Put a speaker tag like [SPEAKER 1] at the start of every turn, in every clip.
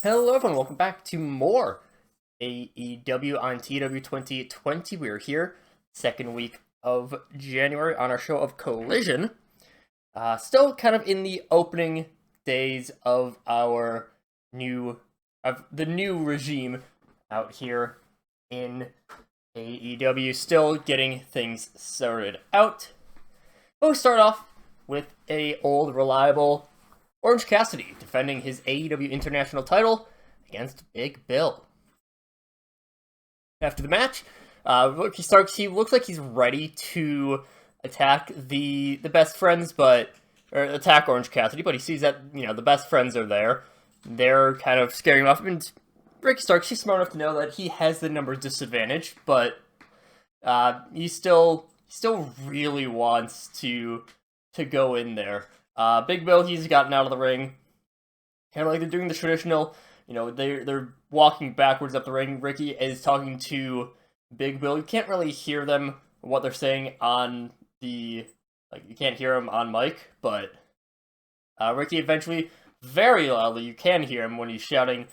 [SPEAKER 1] Hello everyone, welcome back to more AEW on TEW 2020. We are here, second week of January on our show of Collision. Still kind of in the opening days of the new regime out here in AEW. Still getting things sorted out. But we start off with a old reliable Orange Cassidy defending his AEW International title against Big Bill. After the match, he looks like he's ready to attack the best friends, or attack Orange Cassidy, but he sees that, the best friends are there. They're kind of scaring him off, and Ricky Starks, he's smart enough to know that he has the numbers disadvantage, but he still really wants to go in there. Big Bill, he's gotten out of the ring. Kind of like they're doing the traditional, they're walking backwards up the ring. Ricky is talking to Big Bill. You can't really hear them, what they're saying on you can't hear him on mic, but Ricky eventually, very loudly, you can hear him when he's shouting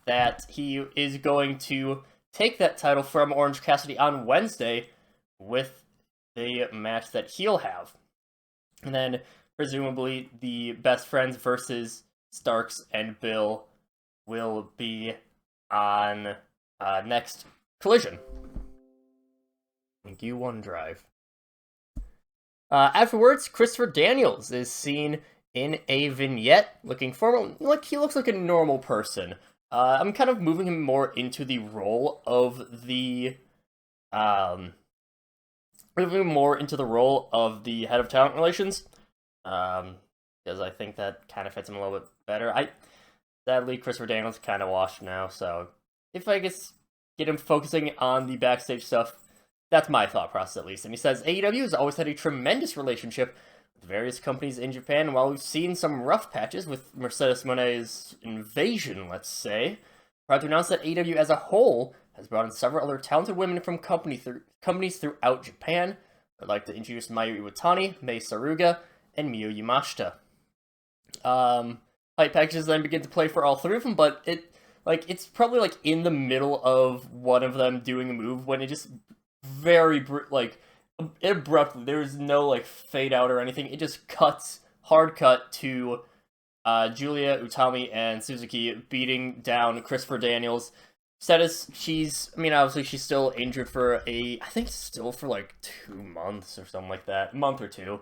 [SPEAKER 1] that he is going to take that title from Orange Cassidy on Wednesday with the match that he'll have. And then presumably, the best friends versus Starks and Bill will be on next Collision. Thank you, OneDrive. Afterwards, Christopher Daniels is seen in a vignette looking formal. Like he looks like a normal person. I'm kind of moving him more into the role of the head of talent relations. Because I think that kind of fits him a little bit better. Sadly, Christopher Daniels kind of washed now, so if I get him focusing on the backstage stuff, that's my thought process at least. And he says, AEW has always had a tremendous relationship with various companies in Japan, and while we've seen some rough patches with Mercedes Moné's invasion, let's say, proud to announce that AEW as a whole has brought in several other talented women from companies throughout Japan. I'd like to introduce Mayu Iwatani, Mei Saruga, and Miyu Yamashita. Hype packages then begin to play for all three of them, but it's probably in the middle of one of them doing a move when it just very abruptly, there's no fade out or anything. It just hard cut to Julia, Utami, and Suzuki beating down Christopher Daniels. Status, obviously she's still injured for I think still for 2 months or something like that, a month or two.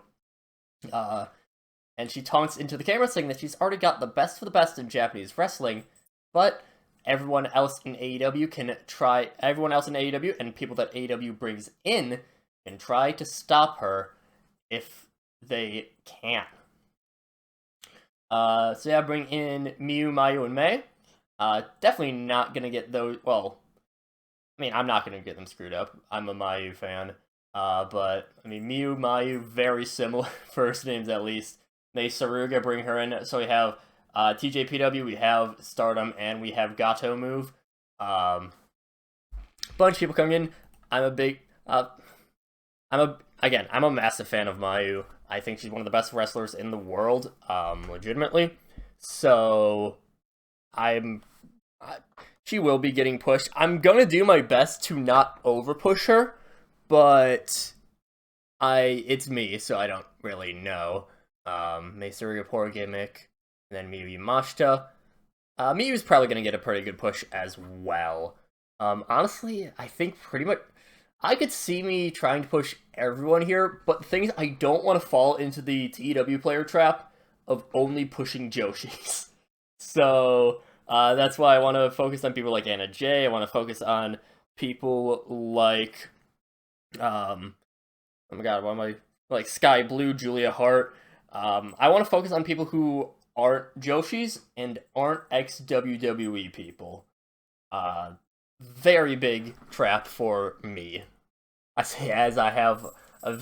[SPEAKER 1] And she taunts into the camera saying that she's already got the best for the best in Japanese wrestling, but everyone else in AEW and people that AEW brings in can try to stop her if they can. Bring in Miyu, Mayu, and Mei. Definitely not gonna get those. Well, I'm not gonna get them screwed up. I'm a Mayu fan. But Miyu, Mayu, very similar first names at least. Mei Saruga, bring her in. So we have TJPW, we have Stardom, and we have Gato Move. Bunch of people coming in. I'm a massive fan of Mayu. I think she's one of the best wrestlers in the world, legitimately. So she will be getting pushed. I'm gonna do my best to not over push her, but it's me, so I don't really know. Mei Saruga, poor gimmick, and then Miyu Yamashita. Miyu's probably gonna get a pretty good push as well. Honestly, I think pretty much I could see me trying to push everyone here, but the thing is, I don't want to fall into the TEW player trap of only pushing Joshis. So that's why I want to focus on people like Anna Jay. I want to focus on people like oh my god, what am I Sky Blue, Julia Hart. I want to focus on people who aren't Joshis and aren't ex-WWE people. Very big trap for me. I say as I have a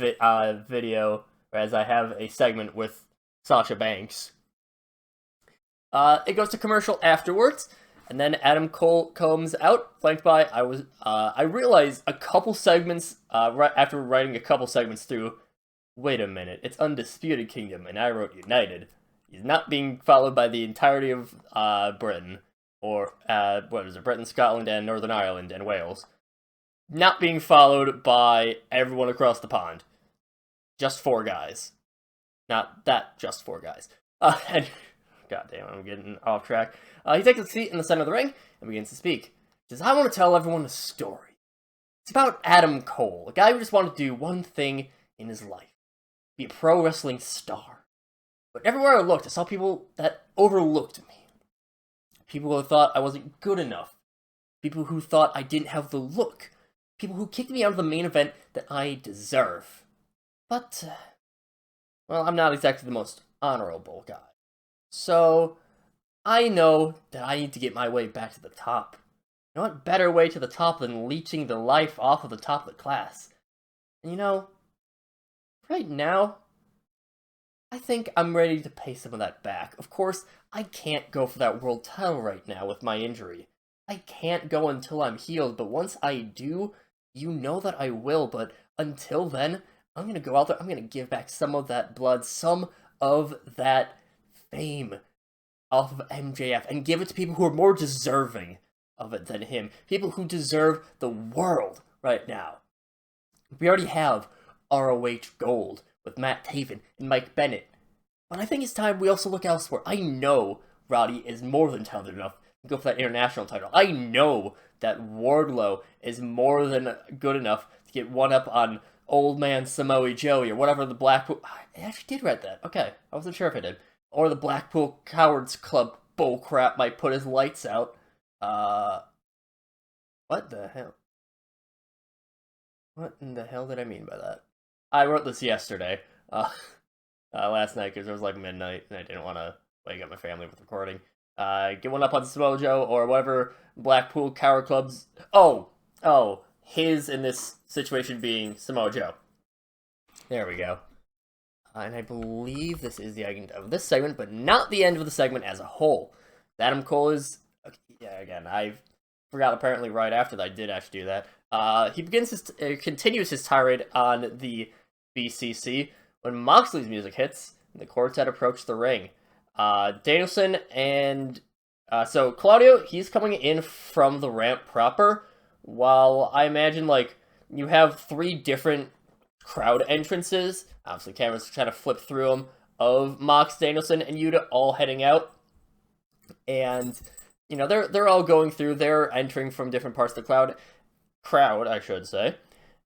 [SPEAKER 1] video, or as I have a segment with Sasha Banks. It goes to commercial afterwards, and then Adam Cole comes out, flanked by, I realized a couple segments, right after writing a couple segments through, wait a minute, it's Undisputed Kingdom, and I wrote United. He's not being followed by the entirety of Britain, or Britain, Scotland, and Northern Ireland, and Wales, not being followed by everyone across the pond. Just 4 guys. Not that just 4 guys. And God damn, I'm getting off track. He takes a seat in the center of the ring and begins to speak. He says, I want to tell everyone a story. It's about Adam Cole, a guy who just wanted to do one thing in his life. Be a pro wrestling star. But everywhere I looked, I saw people that overlooked me. People who thought I wasn't good enough. People who thought I didn't have the look. People who kicked me out of the main event that I deserve. But, well, I'm not exactly the most honorable guy. So, I know that I need to get my way back to the top. You know what better way to the top than leeching the life off of the top of the class? And you know, right now, I think I'm ready to pay some of that back. Of course, I can't go for that world title right now with my injury. I can't go until I'm healed, but once I do, you know that I will. But until then, I'm going to go out there, I'm going to give back some of that blood, some of that fame off of MJF, and give it to people who are more deserving of it than him. People who deserve the world right now. We already have ROH Gold with Matt Taven and Mike Bennett. But I think it's time we also look elsewhere. I know Roddy is more than talented enough to go for that international title. I know that Wardlow is more than good enough to get one up on Old Man Samoa Joe or whatever the Blackpool... I actually did read that. Okay, I wasn't sure if I did. Or the Blackpool Cowards Club bullcrap might put his lights out. What the hell? What in the hell did I mean by that? I wrote this yesterday, last night, because it was like midnight, and I didn't want to wake up my family with recording. Get one up on Samoa Joe, or whatever Blackpool Coward Club's... Oh, his in this situation being Samoa Joe. There we go. And I believe this is the end of this segment, but not the end of the segment as a whole. Adam Cole is... Yeah, again, I forgot apparently right after that I did actually do that. He continues his tirade on the BCC when Moxley's music hits and the quartet approach the ring. Danielson and... so Claudio, he's coming in from the ramp proper, while I imagine, like, you have 3 different crowd entrances. Obviously, cameras trying to flip through them, of Mox, Danielson, and Yuta all heading out. And... you know, they're all going through, they're entering from different parts of the crowd, I should say,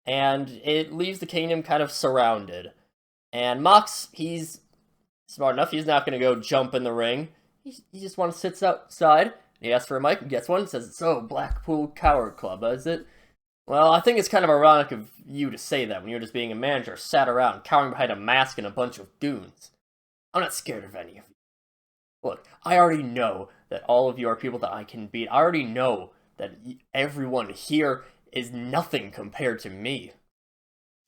[SPEAKER 1] and it leaves the Kingdom kind of surrounded. And Mox, he's smart enough, he's not going to go jump in the ring, he just wants to sit outside, and he asks for a mic, and gets one, and says, so, Blackpool Coward Club, is it? Well, I think it's kind of ironic of you to say that when you're just being a manager, sat around, cowering behind a mask and a bunch of goons. I'm not scared of any of you. Look, I already know that all of you are people that I can beat. I already know that everyone here is nothing compared to me.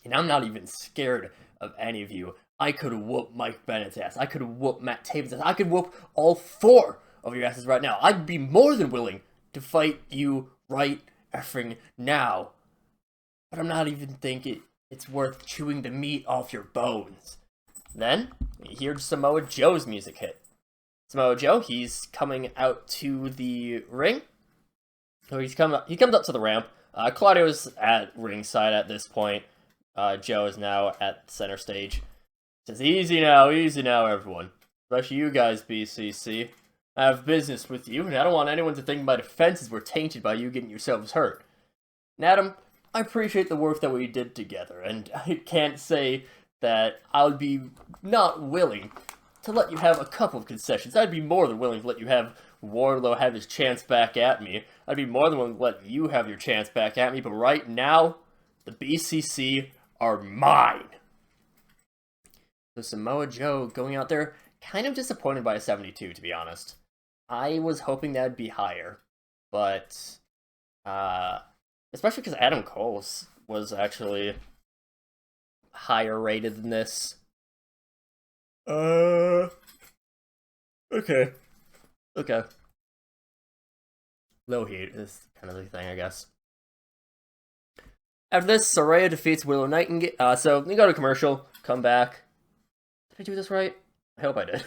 [SPEAKER 1] And I'm not even scared of any of you. I could whoop Mike Bennett's ass. I could whoop Matt Taven's ass. I could whoop all 4 of your asses right now. I'd be more than willing to fight you right effing now. But I'm not even thinking it's worth chewing the meat off your bones. Then, you hear Samoa Joe's music hit. Samoa Joe, he's coming out to the ring. So he comes up to the ramp. Claudio's at ringside at this point. Joe is now at center stage. Says, easy now, everyone. Especially you guys, BCC. I have business with you, and I don't want anyone to think my defenses were tainted by you getting yourselves hurt. And Adam, I appreciate the work that we did together, and I can't say that I would be not willing to let you have a couple of concessions. I'd be more than willing to let you have Wardlow have his chance back at me. I'd be more than willing to let you have your chance back at me, but right now, the BCC are mine. So Samoa Joe going out there, kind of disappointed by a 72, to be honest. I was hoping that'd be higher, but, especially because Adam Cole was actually higher rated than this. Okay. Low heat is kind of the thing, I guess. After this, Saraya defeats Willow Nightingale. So, we go to commercial, come back. Did I do this right? I hope I did.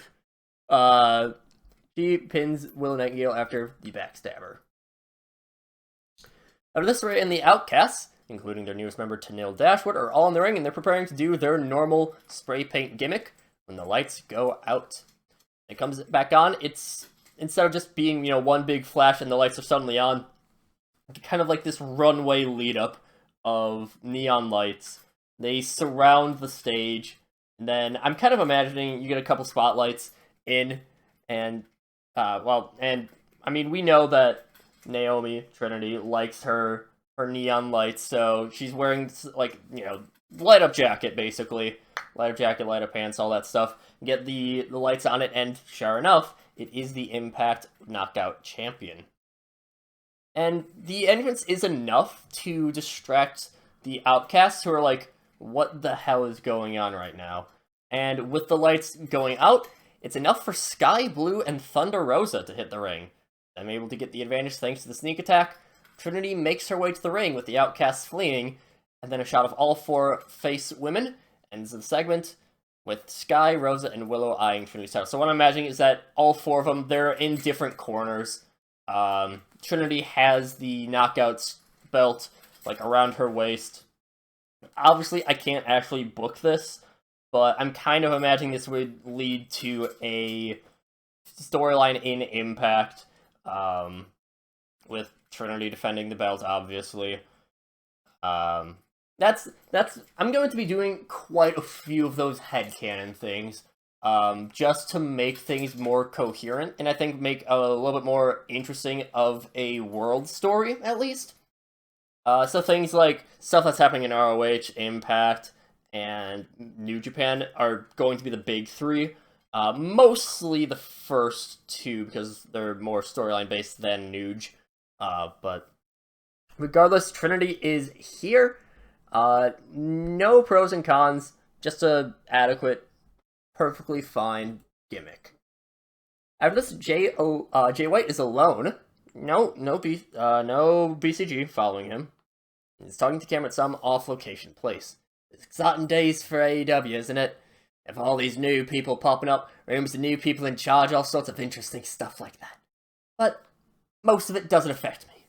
[SPEAKER 1] She pins Willow Nightingale after the backstabber. After this, Ray and the Outcasts, including their newest member Tenille Dashwood, are all in the ring, and they're preparing to do their normal spray paint gimmick when the lights go out. It comes back on. It's, instead of just being, one big flash and the lights are suddenly on, kind of like this runway lead-up of neon lights. They surround the stage, and then I'm kind of imagining you get a couple spotlights in, and, we know that Naomi Trinity likes her neon lights, so she's wearing, light-up jacket, basically. Light-up jacket, light-up pants, all that stuff. Get the lights on it, and sure enough, it is the Impact Knockout Champion. And the entrance is enough to distract the Outcasts, who are like, what the hell is going on right now? And with the lights going out, it's enough for Sky Blue and Thunder Rosa to hit the ring. I'm able to get the advantage thanks to the sneak attack. Trinity makes her way to the ring with the Outcasts fleeing, and then a shot of all 4 face women ends the segment with Sky, Rosa, and Willow eyeing Trinity's title. So what I'm imagining is that all 4 of them, they're in different corners. Trinity has the Knockouts belt, around her waist. Obviously, I can't actually book this, but I'm kind of imagining this would lead to a storyline in Impact, with Trinity defending the belt, obviously. I'm going to be doing quite a few of those headcanon things, just to make things more coherent, and I think make a little bit more interesting of a world story, at least. So things like stuff that's happening in ROH, Impact, and New Japan are going to be the big 3. Mostly the first 2, because they're more storyline-based than Nuge. But regardless, Trinity is here. No pros and cons, just a adequate, perfectly fine gimmick. After this, Jay White is alone. No BCG following him. He's talking to camera at some off-location place. It's exciting days for AEW, isn't it? If all these new people popping up, rooms of new people in charge, all sorts of interesting stuff like that. But most of it doesn't affect me.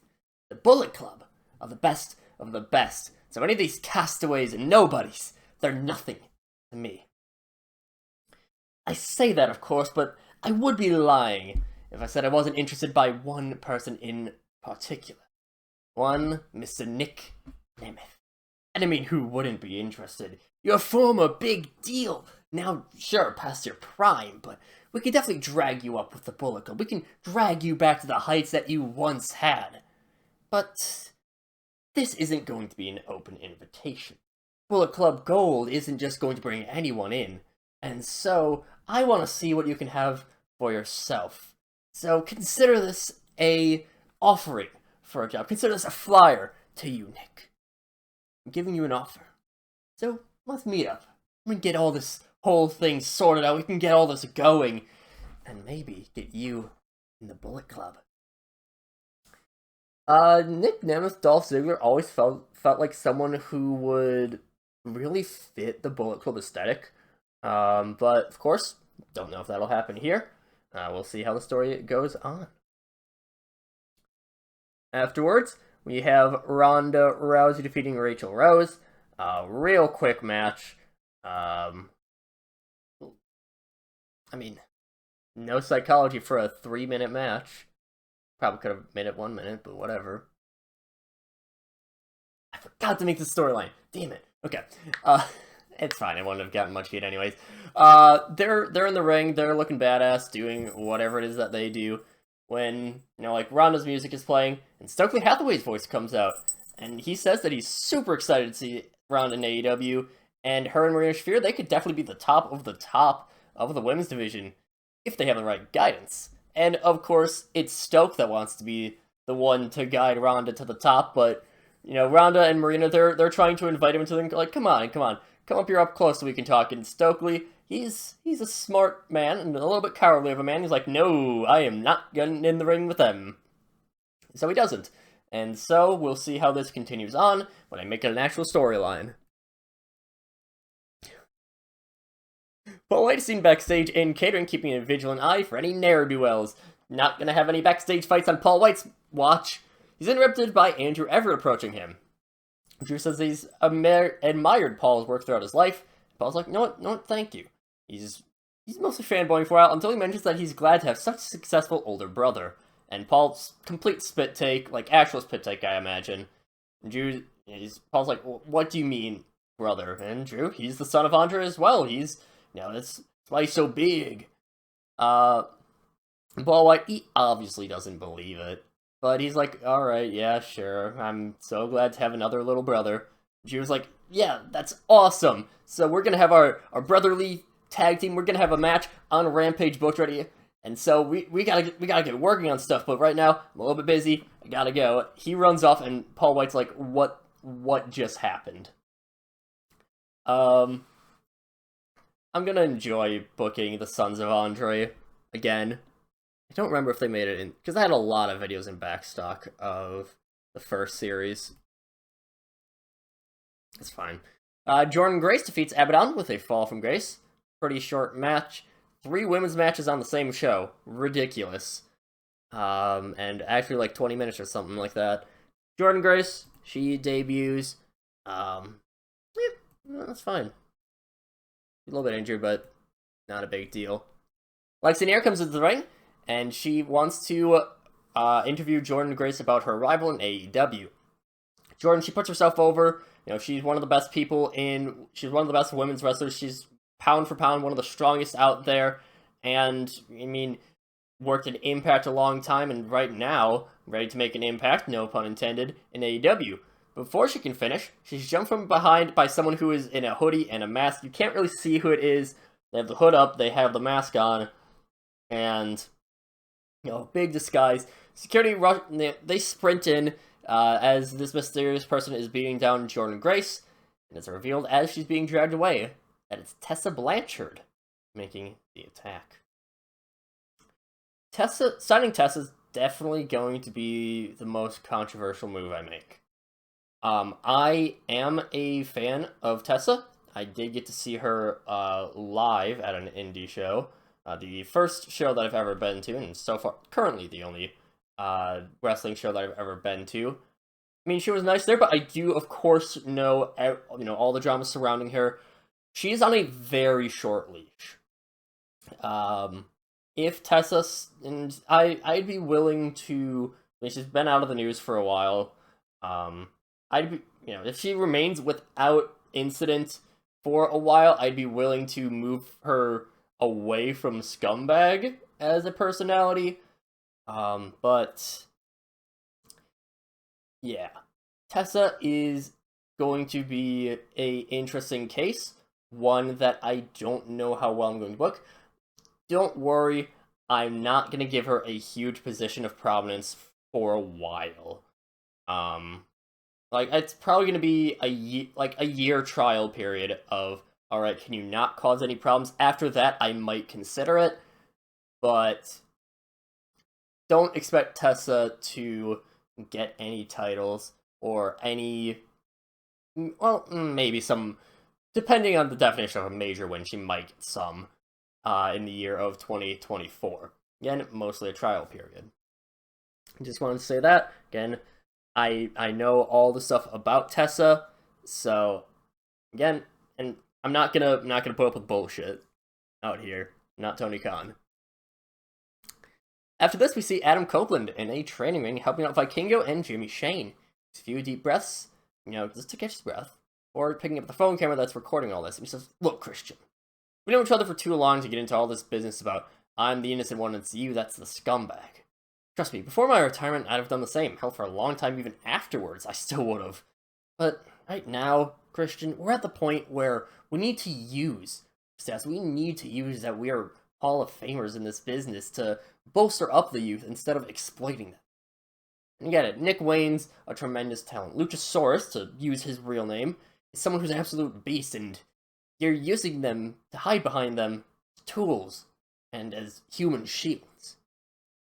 [SPEAKER 1] The Bullet Club are the best of the best, so any of these castaways and nobodies, they're nothing to me. I say that, of course, but I would be lying if I said I wasn't interested by one person in particular. One Mr. Nick Nemeth. And I mean, who wouldn't be interested? You're a former big deal. Now, sure, past your prime, but we can definitely drag you up with the Bullet Club. We can drag you back to the heights that you once had. But this isn't going to be an open invitation. Bullet Club Gold isn't just going to bring anyone in. And so, I want to see what you can have for yourself. So consider this a offering for a job. Consider this a flyer to you, Nick. I'm giving you an offer. So, let's meet up. We can get all this whole thing sorted out. We can get all this going. And maybe get you in the Bullet Club. Nick Nemeth, Dolph Ziggler always felt like someone who would really fit the Bullet Club aesthetic. But, of course, don't know if that'll happen here. We'll see how the story goes on. Afterwards, we have Ronda Rousey defeating Rachel Rose. Real quick match. No psychology for a 3-minute match. Probably could have made it 1 minute, but whatever. I forgot to make the storyline. Damn it. Okay. It's fine. I wouldn't have gotten much heat anyways. They're in the ring. They're looking badass, doing whatever it is that they do. When, Ronda's music is playing, and Stokely Hathaway's voice comes out. And he says that he's super excited to see Ronda in AEW. And her and Marina Shafir, they could definitely be the top of the women's division if they have the right guidance. And, of course, it's Stoke that wants to be the one to guide Ronda to the top, but, Ronda and Marina, they're trying to invite him into the ring, like, come on, come up here up close so we can talk. And Stokely, he's a smart man, and a little bit cowardly of a man. He's like, no, I am not getting in the ring with them. So he doesn't. And so, we'll see how this continues on when I make it an actual storyline. Paul White is seen backstage in catering, keeping a vigilant eye for any ne'er-do-wells. Not gonna have any backstage fights on Paul White's watch. He's interrupted by Andrew Everett approaching him. Drew says he's admired Paul's work throughout his life. Paul's like, no, thank you. He's mostly fanboying for a while until he mentions that he's glad to have such a successful older brother. And Paul's complete spit take, like actual spit take, I imagine. And Paul's like, well, what do you mean, brother? And Drew, he's the son of Andre as well. That's why he's so big. Paul White, he obviously doesn't believe it. But he's like, alright, yeah, sure. I'm so glad to have another little brother. Drew's like, yeah, that's awesome. So we're gonna have our brotherly tag team. We're gonna have a match on Rampage booked ready. And so we gotta get working on stuff. But right now, I'm a little bit busy. I gotta go. He runs off, and Paul White's like, what just happened? I'm gonna enjoy booking the Sons of Andre again. I don't remember if they made it in, because I had a lot of videos in backstock of the first series. It's fine. Jordan Grace defeats Abaddon with a fall from Grace. Pretty short match. 3 women's matches on the same show. Ridiculous. And actually like 20 minutes or something like that. Jordan Grace, she debuts. Yeah, that's fine. A little bit injured, but not a big deal. Lexi Nair comes into the ring, and she wants to interview Jordan Grace about her arrival in AEW. Jordan, she puts herself over. She's one of the best she's one of the best women's wrestlers. She's pound for pound one of the strongest out there. And, worked at Impact a long time, and right now, ready to make an impact, no pun intended, in AEW. Before she can finish, she's jumped from behind by someone who is in a hoodie and a mask. You can't really see who it is. They have the hood up, they have the mask on, and big disguise. Security rush. They sprint in as this mysterious person is beating down Jordan Grace, and it's revealed as she's being dragged away that it's Tessa Blanchard making the attack. Signing Tessa is definitely going to be the most controversial move I make. I am a fan of Tessa. I did get to see her live at an indie show. The first show that I've ever been to, and so far, currently the only wrestling show that I've ever been to. She was nice there, but I do, of course, know all the drama surrounding her. She's on a very short leash. If Tessa, and I'd be willing to. She's been out of the news for a while. I'd be, if she remains without incident for a while, I'd be willing to move her away from Scumbag as a personality. But yeah, Tessa is going to be a interesting case, one that I don't know how well I'm going to book. Don't worry, I'm not going to give her a huge position of prominence for a while. It's probably going to be a year trial period of, alright, can you not cause any problems? After that, I might consider it, but don't expect Tessa to get any titles or any, well, maybe some, depending on the definition of a major win, she might get some in the year of 2024. Again, mostly a trial period. Just wanted to say that. Again, I know all the stuff about Tessa, so again, and I'm not gonna put up with bullshit out here. I'm not Tony Khan. After this, we see Adam Copeland in a training ring helping out Vikingo and Jimmy Shane. It's a few deep breaths, just to catch his breath, or picking up the phone camera that's recording all this. And he says, "Look, Christian, we know each other for too long to get into all this business about I'm the innocent one and it's you that's the scumbag. Trust me, before my retirement, I'd have done the same. Hell, for a long time, even afterwards, I still would have. But right now, Christian, we're at the point where we need to use stats. We need to use that we are Hall of Famers in this business to bolster up the youth instead of exploiting them. And you get it, Nick Wayne's a tremendous talent. Luchasaurus, to use his real name, is someone who's an absolute beast, and you're using them to hide behind them as tools and as human shields.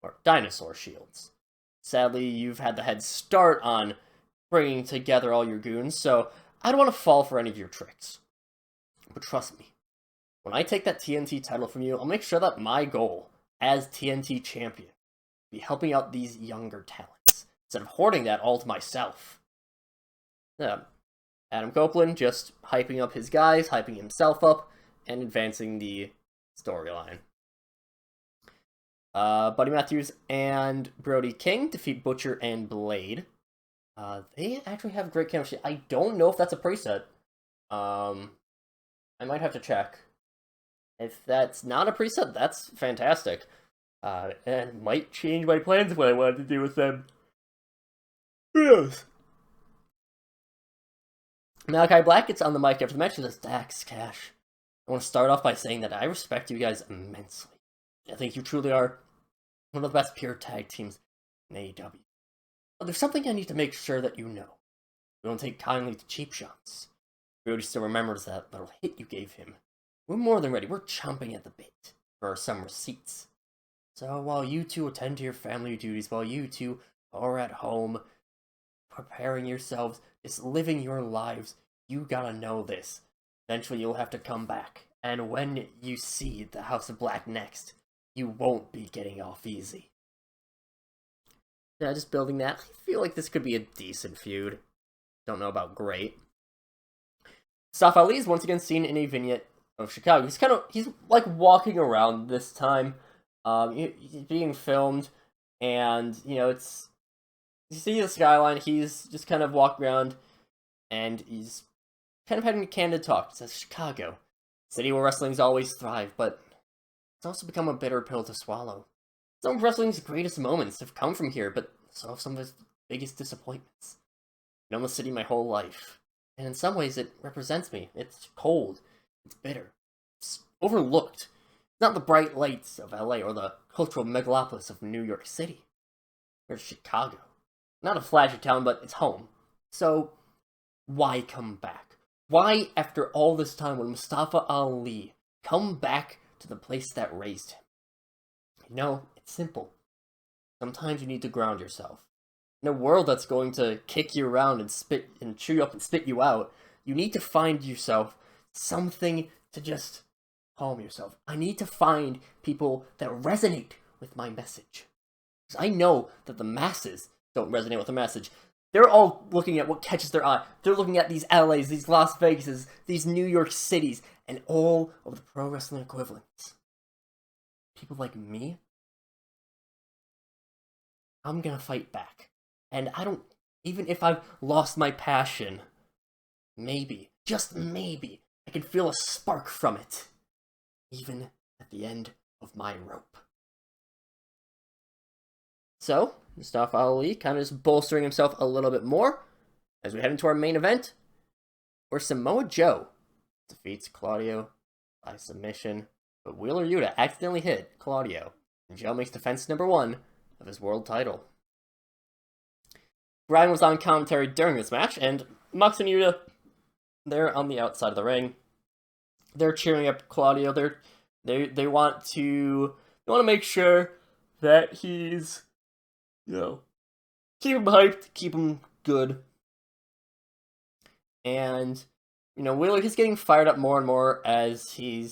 [SPEAKER 1] Or dinosaur shields. Sadly, you've had the head start on bringing together all your goons, so I don't want to fall for any of your tricks. But trust me, when I take that TNT title from you, I'll make sure that my goal as TNT champion be helping out these younger talents instead of hoarding that all to myself. Yeah. Adam Copeland just hyping up his guys, hyping himself up, and advancing the storyline. Buddy Matthews and Brody King defeat Butcher and Blade. They actually have great chemistry. I don't know if that's a preset. I might have to check. If that's not a preset, that's fantastic. And might change my plans of what I wanted to do with them. Who knows? Malachi Black gets on the mic after the match and says, Dax, Cash, I want to start off by saying that I respect you guys immensely. I think you truly are one of the best pure tag teams in AEW. But there's something I need to make sure that you know. We don't take kindly to cheap shots. Brody still remembers that little hit you gave him. We're more than ready. We're chomping at the bit for some receipts. So while you two attend to your family duties, while you two are at home, preparing yourselves, just living your lives, you gotta know this. Eventually you'll have to come back. And when you see the House of Black next, you won't be getting off easy. Yeah, just building that. I feel like this could be a decent feud. Don't know about great. Mustafa Ali is once again seen in a vignette of Chicago. He's like walking around this time. He's being filmed, and you see the skyline. He's just kind of walking around, and he's kind of having a candid talk. It says Chicago, city where wrestling's always thrived, but it's also become a bitter pill to swallow. Some of wrestling's greatest moments have come from here, but so have some of its biggest disappointments. I've known the city my whole life, and in some ways it represents me. It's cold, it's bitter, it's overlooked. It's not the bright lights of LA or the cultural megalopolis of New York City. There's Chicago. Not a flashy town, but it's home. So, why come back? Why, after all this time, would Mustafa Ali come back to the place that raised him? No, it's simple. Sometimes you need to ground yourself. In a world that's going to kick you around and spit and chew you up and spit you out, you need to find yourself something to just calm yourself. I need to find people that resonate with my message. Because I know that the masses don't resonate with the message. They're all looking at what catches their eye. They're looking at these LAs, these Las Vegases, these New York cities, and all of the pro wrestling equivalents. People like me, I'm gonna fight back. And even if I've lost my passion, maybe, just maybe, I can feel a spark from it. Even at the end of my rope. So, Mustafa Ali kind of just bolstering himself a little bit more as we head into our main event, where Samoa Joe defeats Claudio by submission, but Wheeler Yuta accidentally hit Claudio, and Joe makes defense number 1 of his world title. Brian was on commentary during this match, and Mox and Yuta, they're on the outside of the ring. They're cheering up Claudio. They want to make sure that he's, keep him hyped, keep him good. And Wheeler, he's getting fired up more and more as he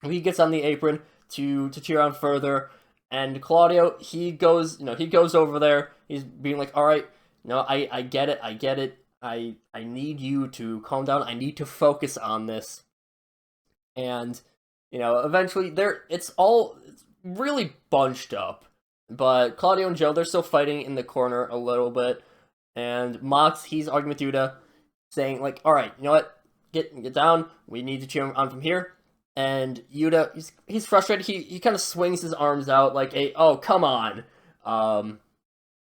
[SPEAKER 1] gets on the apron to cheer on further. And Claudio, he goes over there. He's being like, all right, I get it. I need you to calm down. I need to focus on this. And, eventually, it's really bunched up. But Claudio and Joe, they're still fighting in the corner a little bit. And Mox, he's arguing with Yuta, saying, like, alright, you know what? Get down. We need to cheer him on from here. And Yuta, he's frustrated. He kind of swings his arms out like oh, come on. A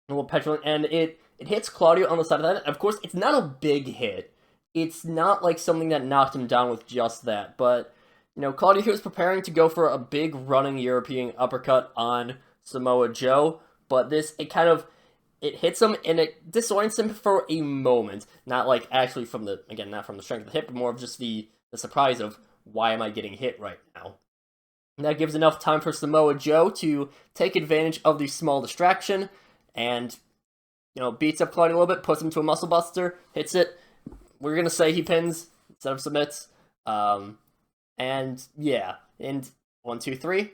[SPEAKER 1] little petulant. And it hits Claudio on the side of that. Of course, it's not a big hit. It's not like something that knocked him down with just that. But Claudio, he was preparing to go for a big running European uppercut on Samoa Joe, but it hits him and it disorients him for a moment. Not like actually not from the strength of the hit, but more of just the surprise of, why am I getting hit right now? And that gives enough time for Samoa Joe to take advantage of the small distraction and, beats up Claudio a little bit, puts him to a muscle buster, hits it. We're going to say he pins instead of submits. And yeah, and 1, 2, 3,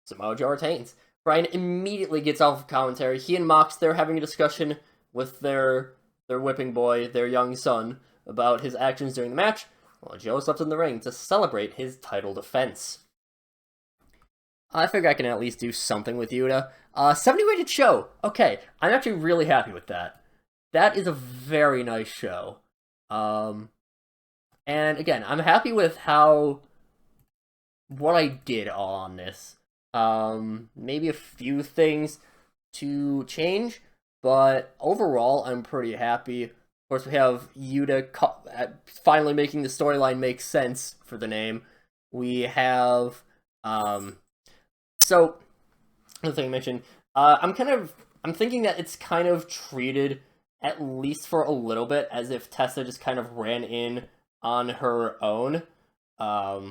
[SPEAKER 1] Samoa Joe retains. Bryan immediately gets off of commentary. He and Mox, they're having a discussion with their whipping boy, their young son, about his actions during the match, while Joe's left in the ring to celebrate his title defense. I figure I can at least do something with Yuta. 70-rated show. Okay, I'm actually really happy with that. That is a very nice show. And again, I'm happy with what I did on this. Maybe a few things to change, but overall, I'm pretty happy. Of course, we have Yuta finally making the storyline make sense for the name. We have, so, the thing I mentioned, I'm thinking that it's kind of treated, at least for a little bit, as if Tessa just kind of ran in on her own. I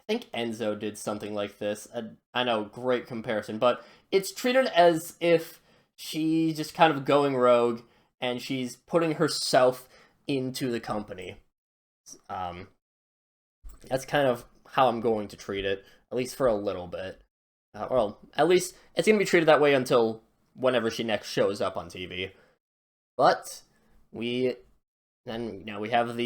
[SPEAKER 1] think Enzo did something like this. I know, great comparison, but it's treated as if she's just kind of going rogue, and she's putting herself into the company. That's kind of how I'm going to treat it, at least for a little bit. Well, at least it's going to be treated that way until whenever she next shows up on TV. But we have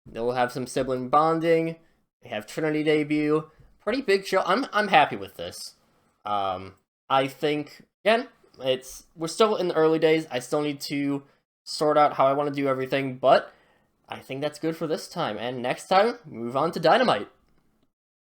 [SPEAKER 1] they'll have some sibling bonding. We have Trinity debut. Pretty big show. I'm happy with this. I think again, we're still in the early days. I still need to sort out how I want to do everything, but I think that's good for this time. And next time, move on to Dynamite.